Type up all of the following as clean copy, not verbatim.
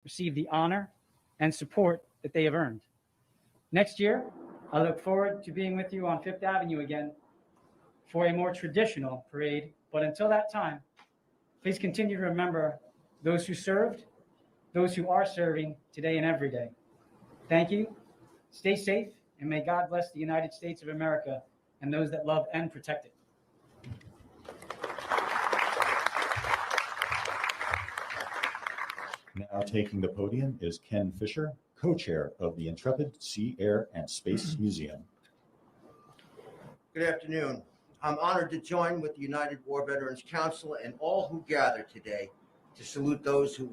receive the honor and support that they have earned. Next year, I look forward to being with you on Fifth Avenue again for a more traditional parade. But until that time, please continue to remember those who served, those who are serving today and every day. Thank you. Stay safe, and may God bless the United States of America and those that love and protect it. Now taking the podium is Ken Fisher, co-chair of the Intrepid Sea, Air, and Space Museum. Good afternoon. I'm honored to join with the United War Veterans Council and all who gather today to salute those who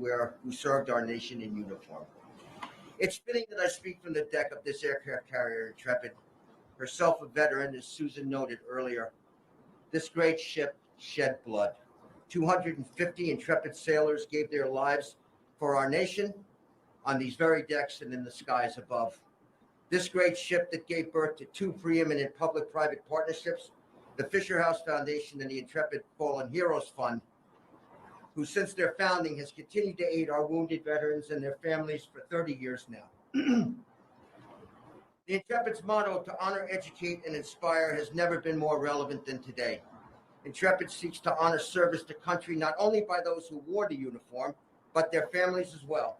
served our nation in uniform. It's fitting that I speak from the deck of this aircraft carrier, Intrepid, herself a veteran, as Susan noted earlier. This great ship shed blood. 250 Intrepid sailors gave their lives for our nation on these very decks and in the skies above. This great ship that gave birth to two preeminent public-private partnerships, the Fisher House Foundation and the Intrepid Fallen Heroes Fund, who since their founding has continued to aid our wounded veterans and their families for 30 years now. The Intrepid's motto, to honor, educate, and inspire, has never been more relevant than today. Intrepid seeks to honor service to country not only by those who wore the uniform, but their families as well,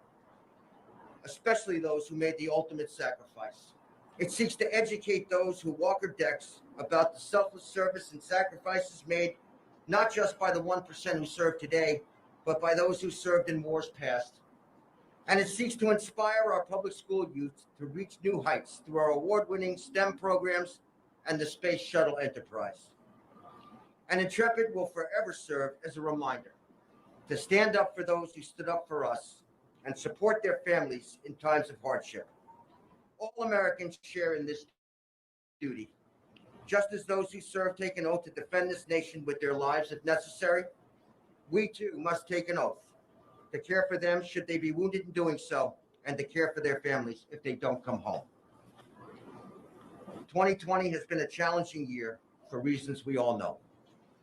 especially those who made the ultimate sacrifice. It seeks to educate those who walk our decks about the selfless service and sacrifices made not just by the 1% who serve today, but by those who served in wars past. And it seeks to inspire our public school youth to reach new heights through our award-winning STEM programs and the Space Shuttle enterprise. And Intrepid will forever serve as a reminder to stand up for those who stood up for us and support their families in times of hardship. All Americans share in this duty. Just as those who serve take an oath to defend this nation with their lives if necessary, we too must take an oath to care for them should they be wounded in doing so, and to care for their families if they don't come home. 2020 has been a challenging year for reasons we all know.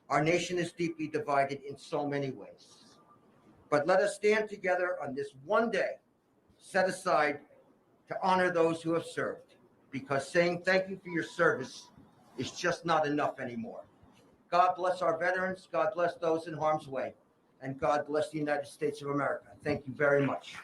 Our nation is deeply divided in so many ways. But let us stand together on this one day set aside to honor those who have served, because saying thank you for your service is just not enough anymore. God bless our veterans, God bless those in harm's way, and God bless the United States of America. Thank you very much.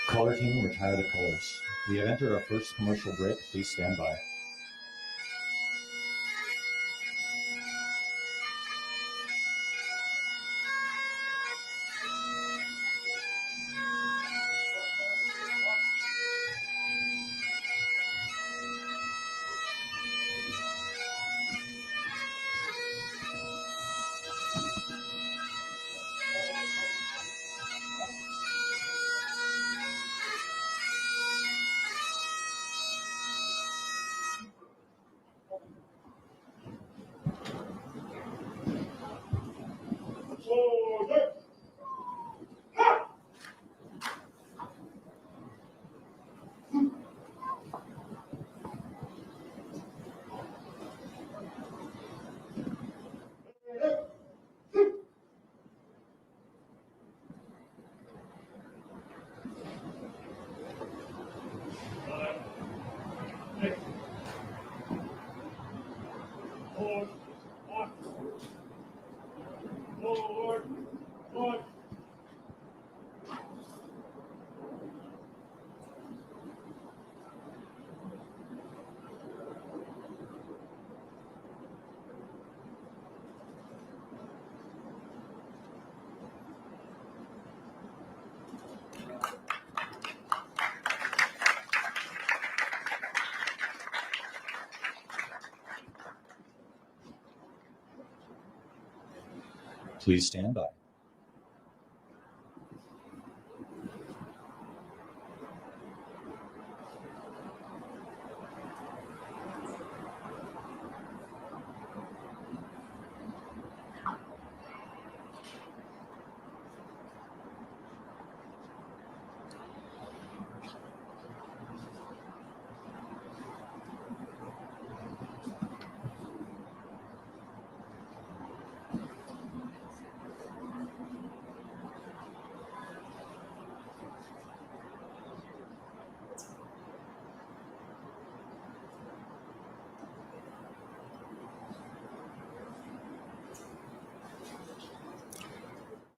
Color team, retire the colors. We have entered our first commercial break. Please stand by. Please stand by.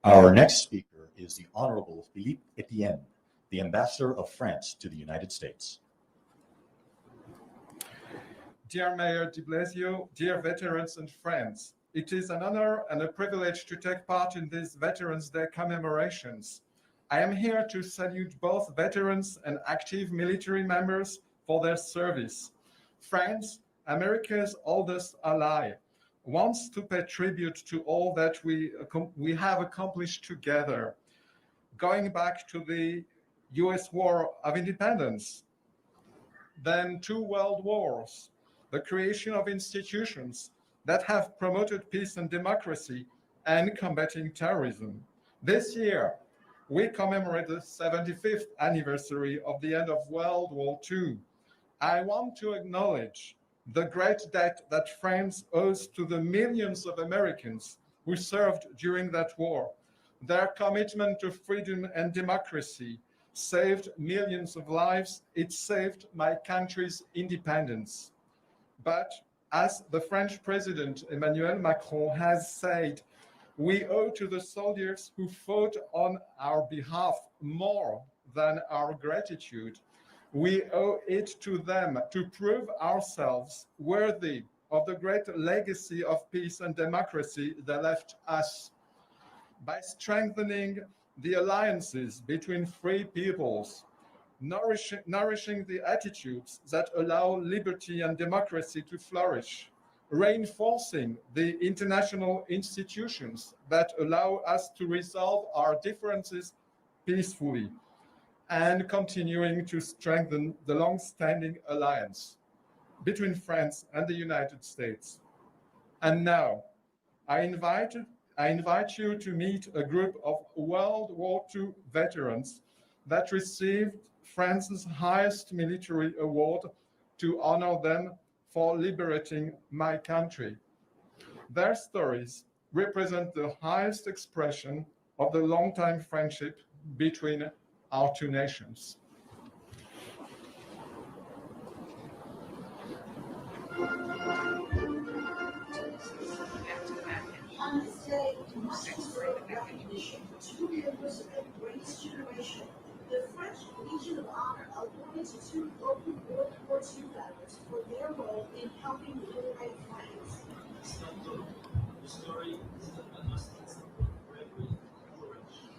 Our next speaker is the Honorable Philippe Etienne, the Ambassador of France to the United States. Dear Mayor de Blasio, dear veterans and friends, it is an honor and a privilege to take part in these Veterans Day commemorations. I am here to salute both veterans and active military members for their service. France, America's oldest ally, wants to pay tribute to all that we have accomplished together. Going back to the US War of Independence, then 2 world wars, the creation of institutions that have promoted peace and democracy and combating terrorism. This year, we commemorate the 75th anniversary of the end of World War II. I want to acknowledge the great debt that France owes to the millions of Americans who served during that war. Their commitment to freedom and democracy saved millions of lives. It saved my country's independence. But as the French President Emmanuel Macron has said, we owe to the soldiers who fought on our behalf more than our gratitude. We owe it to them to prove ourselves worthy of the great legacy of peace and democracy they left us. By strengthening the alliances between free peoples, nourishing the attitudes that allow liberty and democracy to flourish, reinforcing the international institutions that allow us to resolve our differences peacefully, and continuing to strengthen the long-standing alliance between France and the United States. And now, I invite you to meet a group of World War II veterans that received France's highest military award to honor them for liberating my country. Their stories represent the highest expression of the long-time friendship between our two nations. On this day, we must confer recognition to two members of the greatest generation, the French Legion of Honor awarded to 2 local World War II veterans for their role in helping liberate France.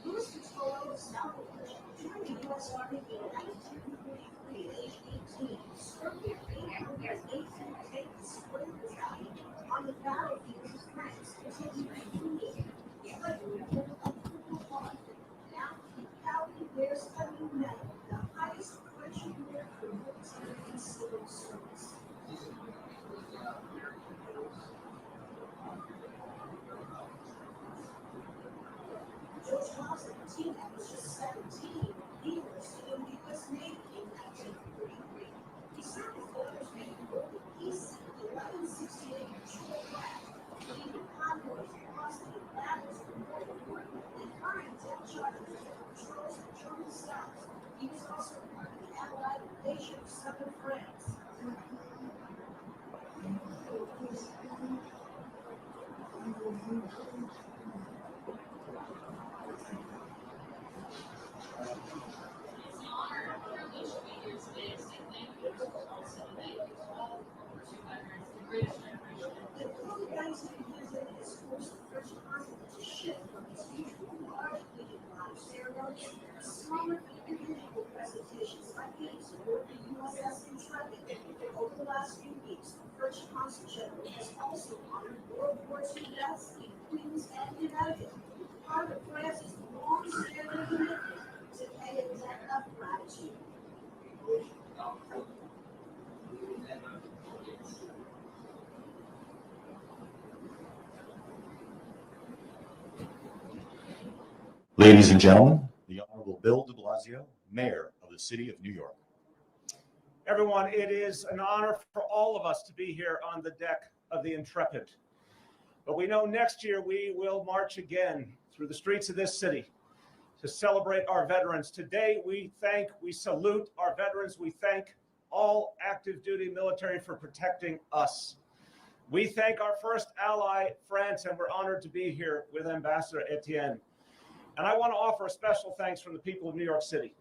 Louis Pistola of Salvador joined the U.S. Army in 1943 at age 18, served their 818th Square Battalion on the battlefield of France until he concluded slavery of the part. Now he proudly wears a new medal, the highest French award for military and civil service. George Constantine was just 17. He enlisted in the U.S. Navy in 1943. He served with others making Golden Peace in 1168 patrol craft, leading convoys across the Atlantic from Baltimore and carrying death charges to patrols in German South. He was also part of the Allied invasion of southern France. The organizing visit has forced the French Consulate to shift from its usual large leading ceremony to smaller individual presentations like these aboard the USS Intrepid. Over the last few weeks, the French Consul General has also honored World War II deaths, including Queens and United, part of France's long-standing commitment to pay a debt of gratitude. Ladies and gentlemen, the Honorable Bill de Blasio, Mayor of the City of New York. Everyone, it is an honor for all of us to be here on the deck of the Intrepid. But we know next year we will march again through the streets of this city to celebrate our veterans. Today, we salute our veterans. We thank all active duty military for protecting us. We thank our first ally, France, and we're honored to be here with Ambassador Etienne. And I want to offer a special thanks from the people of New York City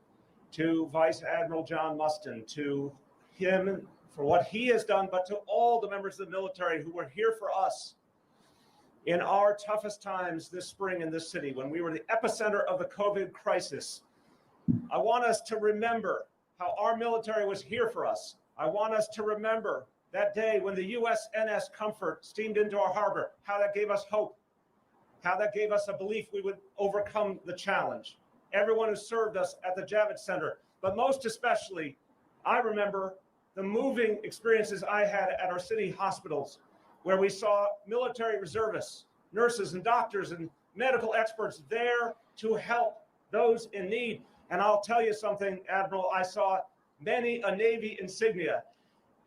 to Vice Admiral John Mustin, to him for what he has done, but to all the members of the military who were here for us in our toughest times this spring in this city, when we were the epicenter of the COVID crisis. I want us to remember how our military was here for us. I want us to remember that day when the USNS Comfort steamed into our harbor, how that gave us hope, how that gave us a belief we would overcome the challenge. Everyone who served us at the Javits Center, but most especially, I remember the moving experiences I had at our city hospitals, where we saw military reservists, nurses and doctors and medical experts there to help those in need. And I'll tell you something, Admiral, I saw many a Navy insignia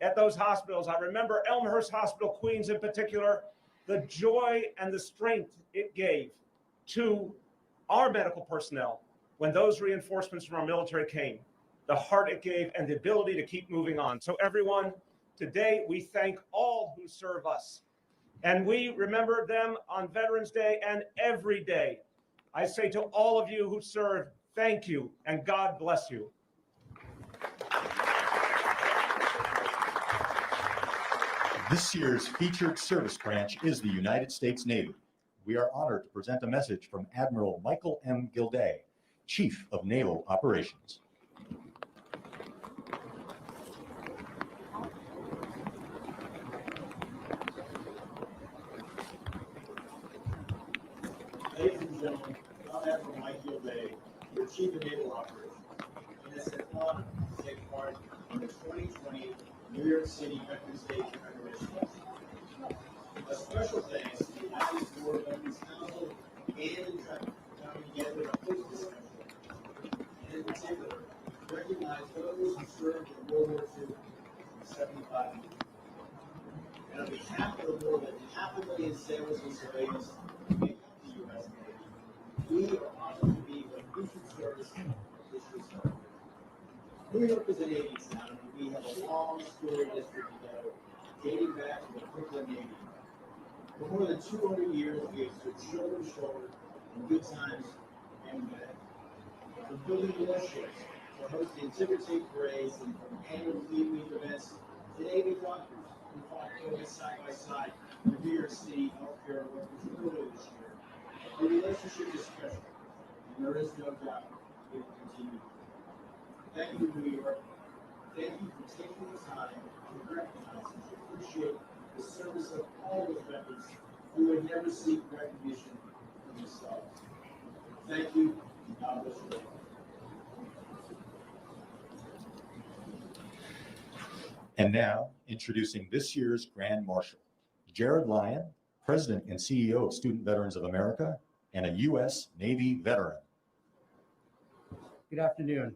at those hospitals. I remember Elmhurst Hospital, Queens in particular, the joy and the strength it gave to our medical personnel when those reinforcements from our military came, the heart it gave and the ability to keep moving on. So everyone, today we thank all who serve us, and we remember them on Veterans Day and every day. I say to all of you who serve, thank you and God bless you. This year's featured service branch is the United States Navy. We are honored to present a message from Admiral Michael M. Gilday, Chief of Naval Operations. Ladies and gentlemen, I'm Admiral Mike Gilday, your Chief of Naval Operations, and it's an honor to take part in the 2020 New York City Veterans Day commemoration. A special thanks to the United War Veterans Council and Intrepid for coming together to host this event, and in particular, recognize those who served in World War II in 75 years. And on behalf of the more than 500,000 sailors and civilians who make up the U.S. Navy, we are honored to be the mutual service this year's. New York is a Navy town, and we have a long storied history together, dating back to the Brooklyn Navy. For more than 200 years, we have stood shoulder to shoulder in good times and bad. From building warships to hosting Intrepid parades and from annual fleet week events to Navy doctors who fought COVID side by side in New York City healthcare workers earlier this year. Our relationship is special, and there is no doubt it will continue. Thank you, New York. Thank you for taking the time to recognize and to appreciate the service of all those veterans who would never seek recognition for themselves. Thank you, and God bless you. And now, introducing this year's Grand Marshal, Jared Lyon, President and CEO of Student Veterans of America, and a U.S. Navy veteran. Good afternoon.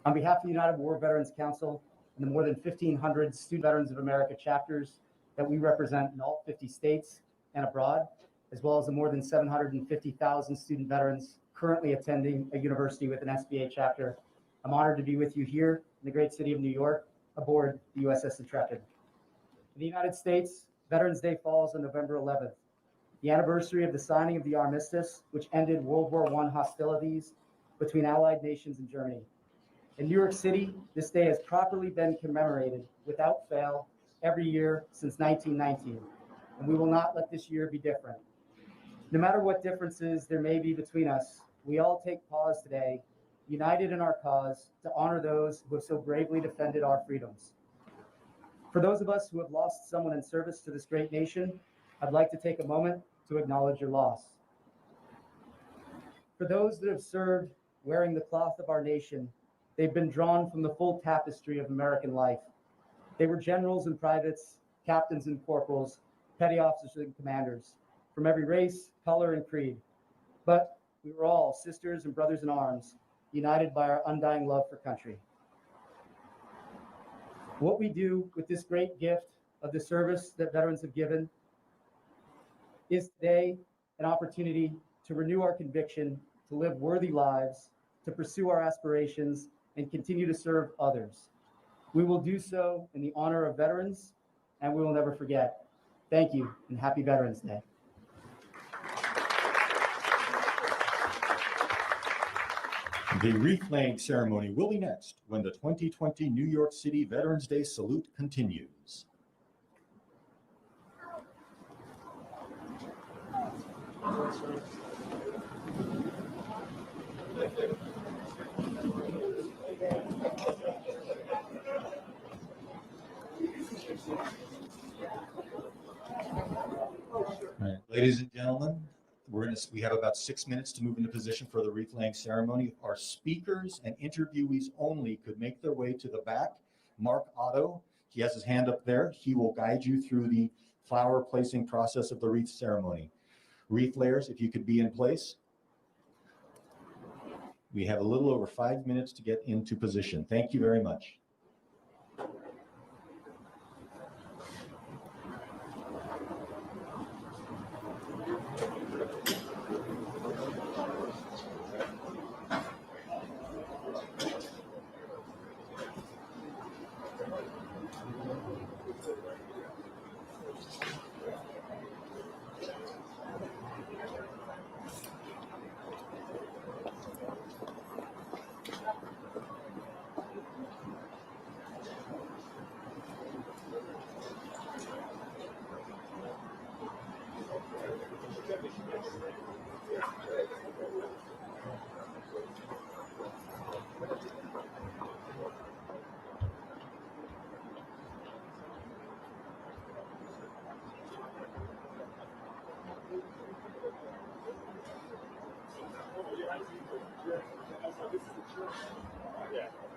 On behalf of the United War Veterans Council and the more than 1,500 Student Veterans of America chapters that we represent in all 50 states and abroad, as well as the more than 750,000 student veterans currently attending a university with an SBA chapter, I'm honored to be with you here in the great city of New York aboard the USS Intrepid. In the United States, Veterans Day falls on November 11th, the anniversary of the signing of the armistice, which ended World War I hostilities between Allied nations and Germany. In New York City, this day has properly been commemorated without fail every year since 1919, and we will not let this year be different. No matter what differences there may be between us, we all take pause today, united in our cause to honor those who have so bravely defended our freedoms. For those of us who have lost someone in service to this great nation, I'd like to take a moment to acknowledge your loss. For those that have served wearing the cloth of our nation, they've been drawn from the full tapestry of American life. They were generals and privates, captains and corporals, petty officers and commanders, from every race, color, and creed. But we were all sisters and brothers in arms, united by our undying love for country. What we do with this great gift of the service that veterans have given is today an opportunity to renew our conviction to live worthy lives, to pursue our aspirations, and continue to serve others. We will do so in the honor of veterans, and we will never forget. Thank you, and happy Veterans Day. The wreath-laying ceremony will be next when the 2020 New York City Veterans Day salute continues. All right, ladies and gentlemen, we have about 6 minutes to move into position for the wreath-laying ceremony. Our speakers and interviewees only could make their way to the back. Mark Otto, he has his hand up there. He will guide you through the flower placing process of the wreath ceremony. Wreath layers, if you could be in place. We have a little over 5 minutes to get into position. Thank you very much. Yeah.